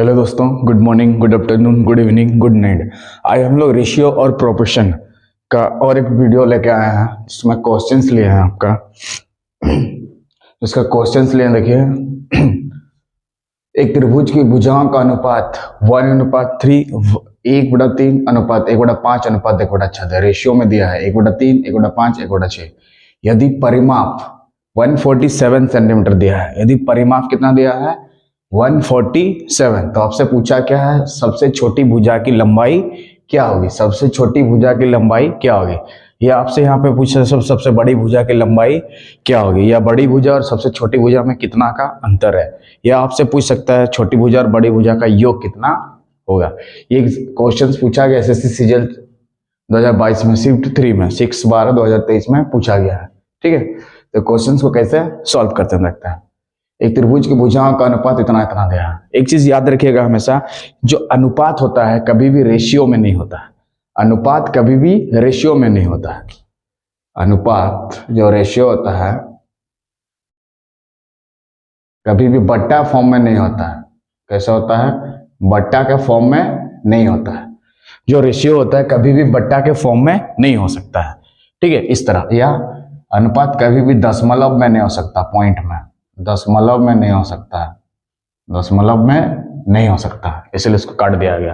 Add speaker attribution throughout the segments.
Speaker 1: Hello दोस्तों, good morning, good afternoon, good evening, good night. आज हम लोग रेशियो और प्रोपोर्शन का और एक वीडियो लेके आए हैं जिसमें क्वेश्चंस लिए हैं आपका। इसका क्वेश्चंस लिए देखिए। एक त्रिभुज की भुजाओं का अनुपात 1:3, 1/3 / 1/5 / 1/6 रेशियो में दिया है। 1/3, 1/5, 1/6। यदि परिमाप 147 सेंटीमीटर दिया है, यदि परिमाप कितना दिया है 147, तो आपसे पूछा क्या है, सबसे छोटी भुजा की लंबाई क्या होगी। सबसे छोटी भुजा की लंबाई क्या होगी, या आपसे यहाँ पे पूछा सबसे बड़ी भुजा की लंबाई क्या होगी, या बड़ी भुजा और सबसे छोटी भुजा में कितना का अंतर है, या आपसे पूछ सकता है छोटी भुजा और बड़ी भुजा का योग कितना होगा। ये क्वेश्चन पूछा गया एसएससी सीजीएल 2022 में शिफ्ट 3 में 6/12/2023 में पूछा गया है। ठीक है, तो क्वेश्चन को कैसे सॉल्व करते हैं देखते हैं। एक त्रिभुज की भुजाओं का अनुपात इतना इतना दिया है। एक चीज याद रखिएगा हमेशा, जो अनुपात होता है कभी भी रेशियो में नहीं होता है। अनुपात कभी भी रेशियो में नहीं होता है। अनुपात जो रेशियो होता है कभी भी बट्टा फॉर्म में नहीं होता है। कैसा होता है, बट्टा के फॉर्म में नहीं होता है। जो रेशियो होता है कभी भी बट्टा के फॉर्म में नहीं हो सकता है। ठीक है, इस तरह। या अनुपात कभी भी दशमलव में नहीं हो सकता, पॉइंट में, दशमलव में नहीं हो सकता है, दशमलव में नहीं हो सकता है, इसलिए इसको काट दिया गया।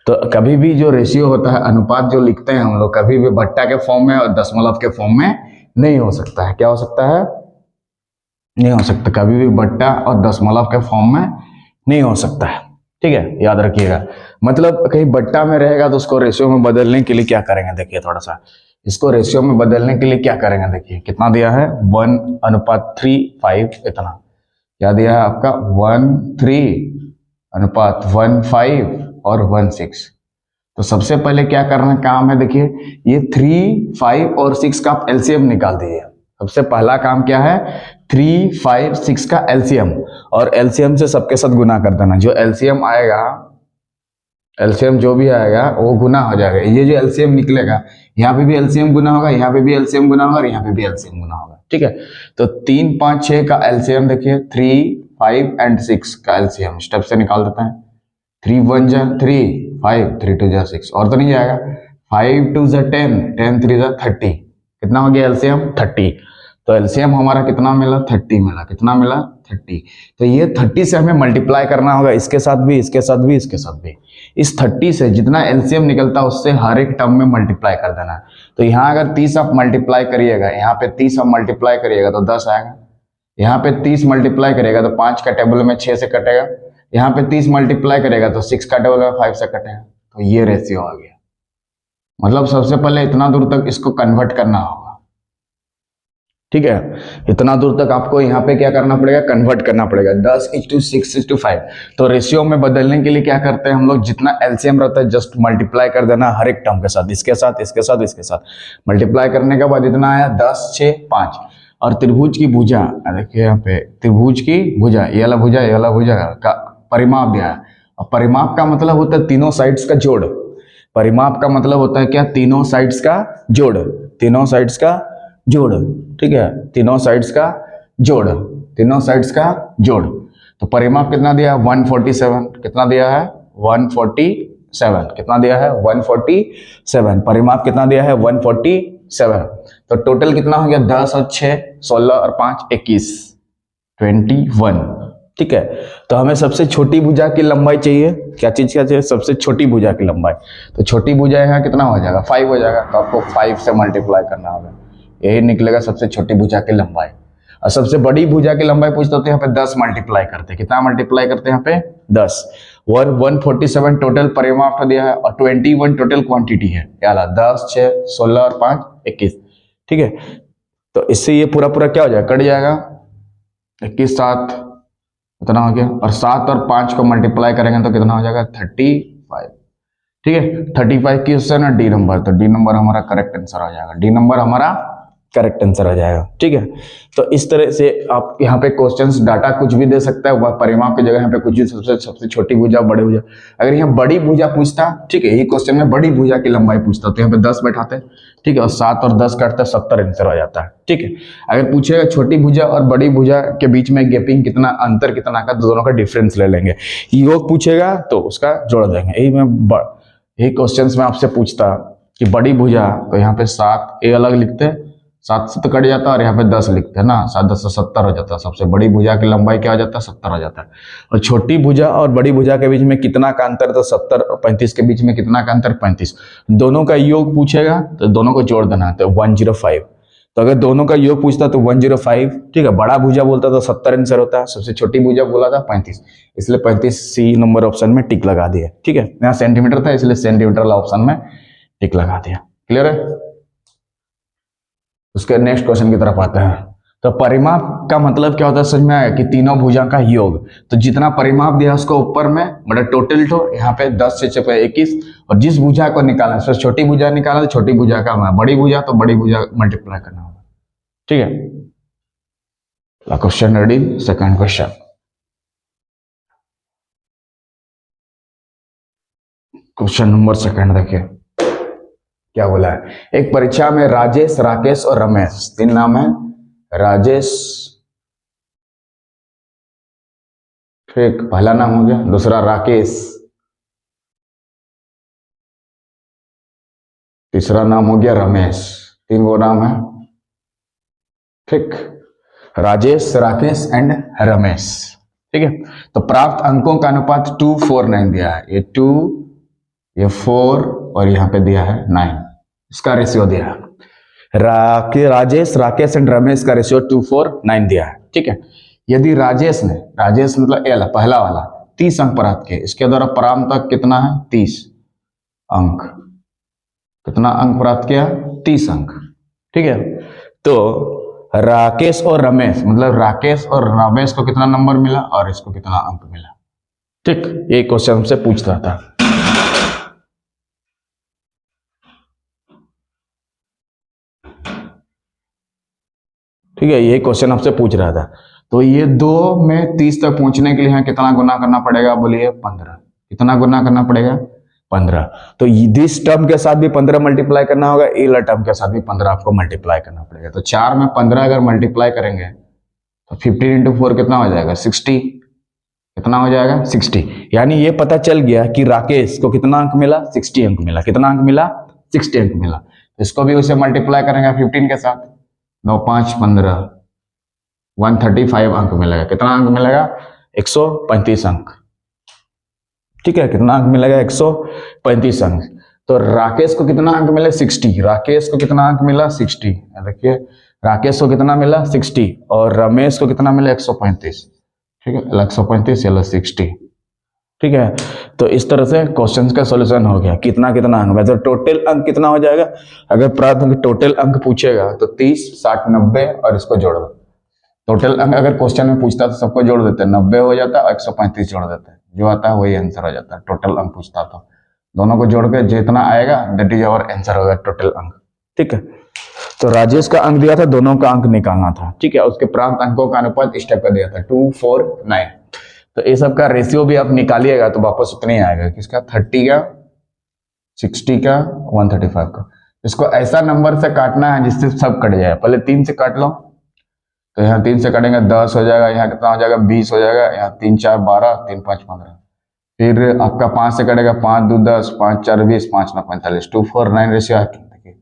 Speaker 1: तो कभी भी जो रेशियो होता है, अनुपात जो लिखते हैं हम लोग, कभी भी बट्टा के फॉर्म में और दशमलव के फॉर्म में नहीं हो सकता है। क्या हो सकता है, नहीं हो सकता, कभी भी बट्टा और दशमलव के फॉर्म में नहीं हो सकता है। ठीक है, याद रखिएगा। मतलब कहीं बट्टा में रहेगा तो उसको रेशियो में बदलने के लिए क्या करेंगे, देखिए थोड़ा सा इसको रेशियो में बदलने के लिए क्या करेंगे। देखिए कितना दिया है 1:3:5 इतना क्या दिया है आपका 1:3:15 और 1:6। तो सबसे पहले क्या करना काम है, देखिए ये 3, 5 और 6 का आप एलसीएम निकाल दीजिए। सबसे पहला काम क्या है, 3, 5, 6 का एलसीएम, और एलसीएम से सबके साथ गुना कर देना। जो एलसीएम आएगा, एलसीएम जो भी आएगा वो गुना हो जाएगा। ये जो एलसीएम निकलेगा, यहाँ पे भी एलसीएम गुना होगा, यहाँ पे भी एलसीएम गुना होगा और यहाँ पे भी एलसीएम गुना होगा। ठीक है, तो 3, 5, 6 का एलसीएम देखिए, 3, 5 एंड 6 का एलसीएम स्टेप से निकाल देते हैं। 3 1 जा 3, 5, 3 2 जा 6, और तो नहीं जाएगा। 5 2 जा 10, 10 3 जा 30, कितना हो गया एलसीएम 30। तो एलसीएम हमारा कितना मिला, 30 मिला। कितना मिला, 30। तो ये 30 से हमें मल्टीप्लाई करना होगा, इसके साथ भी, इसके साथ भी, इसके साथ भी। इस 30 से जितना एलसीएम निकलता है उससे हर एक टर्म में मल्टीप्लाई कर देना है। तो यहाँ अगर 30 आप मल्टीप्लाई करिएगा, यहाँ पे 30 आप मल्टीप्लाई करिएगा तो 10 आएगा। यहाँ पे 30 मल्टीप्लाई करेगा तो 5 का टेबल में 6 से कटेगा। यहाँ पे 30 मल्टीप्लाई करेगा तो 6 का टेबल में 5 से कटेगा। तो ये रेशियो आ गया। मतलब सबसे पहले इतना दूर तक इसको कन्वर्ट करना होगा। ठीक है, इतना दूर तक आपको यहाँ पे क्या करना पड़ेगा, कन्वर्ट करना पड़ेगा। 10:6:5। तो रेशियो में बदलने के लिए क्या करते हैं हम लोग, जितना एलसीएम रहता है जस्ट मल्टीप्लाई कर देना हर एक टर्म के साथ, इसके साथ, इसके साथ, इसके साथ। मल्टीप्लाई करने के बाद इतना आया 10, 6, 5। और त्रिभुज की भुजा, देखिए यहाँ पे त्रिभुज की भुजा, ये वाला भुजा, ये वाला भुजा का परिमाप दिया है। और परिमाप का मतलब होता है तीनों साइड्स का जोड़। परिमाप का मतलब होता है क्या, तीनों साइड्स का जोड़, तीनों साइड्स का जोड़। ठीक है, तीनों साइड्स का जोड़, तीनों साइड्स का जोड़। तो परिमाप कितना दिया है 147, कितना दिया है 147, कितना दिया है 147। परिमाप कितना दिया है 147। तो टोटल कितना हो गया, 10 और 6 16 और 5 21, 21। ठीक है, तो हमें सबसे छोटी भुजा की लंबाई चाहिए। क्या चीज क्या चाहिए, सबसे छोटी भुजा की लंबाई। तो छोटी भुजा यहाँ कितना हो जाएगा 5 हो जाएगा। तो आपको 5 से मल्टीप्लाई करना होगा, यही निकलेगा सबसे छोटी भुजा की लंबाई। और सबसे बड़ी भुजा की लंबाई पूछते तो यहाँ पे 10 मल्टीप्लाई करते। कितना मल्टीप्लाई करते हैं यहाँ पे 10। 147 टोटल परिमाप दिया है और 21 टोटल क्वांटिटी है। क्या 10, 6, 16 और 5 21। ठीक है, तो इससे ये पूरा पूरा क्या हो जाएगा, कट जाएगा। 21 7 इतना हो गया, और 7 और 5 को मल्टीप्लाई करेंगे तो कितना हो जाएगा 35। ठीक है, 35 की उससे ना डी नंबर, तो डी नंबर हमारा करेक्ट आंसर हो जाएगा। डी नंबर हमारा करेक्ट आंसर आ जाएगा। ठीक है, तो इस तरह से आप यहाँ पे क्वेश्चंस डाटा कुछ भी दे सकता है, वह परिमाप की जगह यहाँ पे कुछ भी सबसे छोटी भुजा, बड़ी भुजा। अगर यहाँ बड़ी भुजा पूछता, ठीक है, यही क्वेश्चन में बड़ी भुजा की लंबाई पूछता तो यहाँ पे 10 बैठाते, ठीक है, और 7 और 10 काटते 70 आंसर आ जाता है। ठीक है, अगर पूछेगा छोटी भुजा और बड़ी भुजा के बीच में गैपिंग कितना, अंतर कितना का, तो दोनों का डिफरेंस ले लेंगे। योग पूछेगा तो उसका जोड़ देंगे। यही क्वेश्चन में आपसे पूछता कि बड़ी भुजा, तो यहाँ पे 7 ए अलग लिखते, 7 से तो कट जाता है, और यहाँ पे 10 लिखते हैं ना, 7 10 70 हो जाता है। सबसे बड़ी भुजा की लंबाई क्या हो जाता है, 70 हो जाता है। और छोटी भुजा और बड़ी भुजा के बीच में कितना का अंतर, तो 70 और 35 के बीच में कितना का अंतर, 35। दोनों का योग पूछेगा तो दोनों को जोड़ देना है, तो 105। तो अगर दोनों का योग पूछता तो 105, ठीक है। बड़ा भुजा बोलता तो 70 आंसर होता है, सबसे छोटी भुजा बोला था 35, इसलिए 35 सी नंबर ऑप्शन में टिक लगा दिया। ठीक है, यहाँ सेंटीमीटर था इसलिए सेंटीमीटर वाला ऑप्शन में टिक लगा दिया। क्लियर है? उसके नेक्स्ट क्वेश्चन की तरफ आते हैं। तो परिमाप का मतलब क्या होता है, समझ में आया कि तीनों भुजा का योग, तो जितना परिमाप दिया उसको ऊपर में मतलब टोटल तो यहाँ पे 10 से 6 21, और जिस भुजा को निकालना है, छोटी भुजा निकालना तो छोटी भुजा का, बड़ी भुजा तो बड़ी भुजा मल्टीप्लाई करना होगा। ठीक है, question ready. Second question, question number second देखिए क्या बोला है। एक परीक्षा में राजेश, राकेश और रमेश, 3 नाम है। राजेश, ठीक, पहला नाम हो गया। दूसरा राकेश, तीसरा नाम हो गया रमेश। 3 वो नाम है, ठीक, राजेश, राकेश एंड रमेश। ठीक है, तो प्राप्त अंकों का अनुपात 2:4:9 दिया है। ये 2, ये 4 और यहाँ पे दिया है 9, इसका रेशियो दिया है। राजेश, राकेश एंड रमेश का रेशियो 2:4:9 दिया है। ठीक है, यदि राजेश ने, राजेश मतलब एल पहला वाला, 30 अंक प्राप्त किए, इसके द्वारा प्राप्त अंक कितना है, 30 अंक। कितना अंक प्राप्त किया, 30 अंक। ठीक है, तो राकेश और रमेश मतलब राकेश और रमेश को कितना नंबर मिला और इसको कितना अंक मिला। ठीक, ये क्वेश्चन हमसे पूछ रहा था। ठीक है, ये क्वेश्चन आपसे पूछ रहा था। तो ये 2 में 30 तक पहुंचने के लिए यहाँ कितना गुना करना पड़ेगा, बोलिए 15। कितना गुना करना पड़ेगा, 15। तो दिस टर्म के साथ भी 15 मल्टीप्लाई करना होगा, इला टर्म के साथ भी 15 आपको मल्टीप्लाई करना पड़ेगा। तो 4 में 15 अगर मल्टीप्लाई करेंगे तो 15 × 4 कितना हो जाएगा, 60। कितना हो जाएगा, 60। यानी ये पता चल गया कि राकेश को कितना अंक मिला, 60 अंक मिला। कितना अंक मिला, 60 अंक मिला। इसको भी उसे मल्टीप्लाई करेंगे 15 के साथ, 9 5 15, 135 अंक मिलेगा। कितना अंक मिलेगा, 135 अंक। ठीक है, कितना अंक मिलेगा, 135 अंक। तो राकेश को कितना अंक मिले, 60। राकेश को कितना अंक मिला, 60। देखिए, राकेश को कितना मिला, 60, और रमेश को कितना मिला, 135। ठीक है, 135 या 60। ठीक है, तो इस तरह से क्वेश्चन का सॉल्यूशन हो गया। कितना कितना अंक, मतलब टोटल अंक कितना हो जाएगा। अगर प्राप्त अंक टोटल अंक पूछेगा तो 30 60 90 और इसको जोड़ दो। टोटल अंक अगर क्वेश्चन में पूछता तो सबको जोड़ देते हैं, 90 हो जाता है और 135 जोड़ देते हैं, जो आता है वही आंसर हो जाता है। टोटल अंक पूछता तो दोनों को जोड़ के जितना आएगा दैट इज आवर आंसर होगा, टोटल अंक। ठीक है, तो राजेश का अंक दिया था, दोनों का अंक निकालना था। ठीक है, उसके प्राप्त अंकों का अनुपात इस टाइप का दिया था, 2:4:9। तो ये सब का रेशियो भी आप निकालिएगा तो वापस उतना ही आएगा, किसका, 30 का, 60 का, 135 का। इसको ऐसा नंबर से काटना है जिससे सब कट जाए। पहले 3 से काट लो, तो यहाँ 3 से काटेंगे 10 हो जाएगा, यहाँ कितना हो जाएगा, 20 हो जाएगा, यहाँ 3 4 12, 3 5 15। फिर आपका 5 से कटेगा, 5 2 10, 5 4 20, 5 9 45, 2:4:9 रेशियो है। देखिए,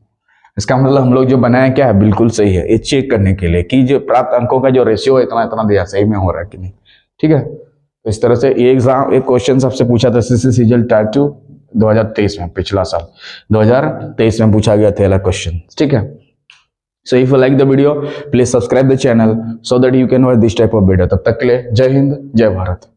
Speaker 1: इसका मतलब हम लोग जो बनाया क्या है, बिल्कुल सही है। ये चेक करने के लिए कि जो प्राप्त अंकों का जो रेशियो है इतना इतना दिया, सही में हो रहा है कि नहीं। ठीक है, तो इस तरह से ये एग्जाम, एक क्वेश्चन सबसे पूछा था CCL टाइप 2 2023 में, पिछला साल 2023 में पूछा गया था क्वेश्चन। ठीक है, so if you like the video please subscribe the channel so that you can watch this type of video। तब तक के लिए जय हिंद, जय भारत।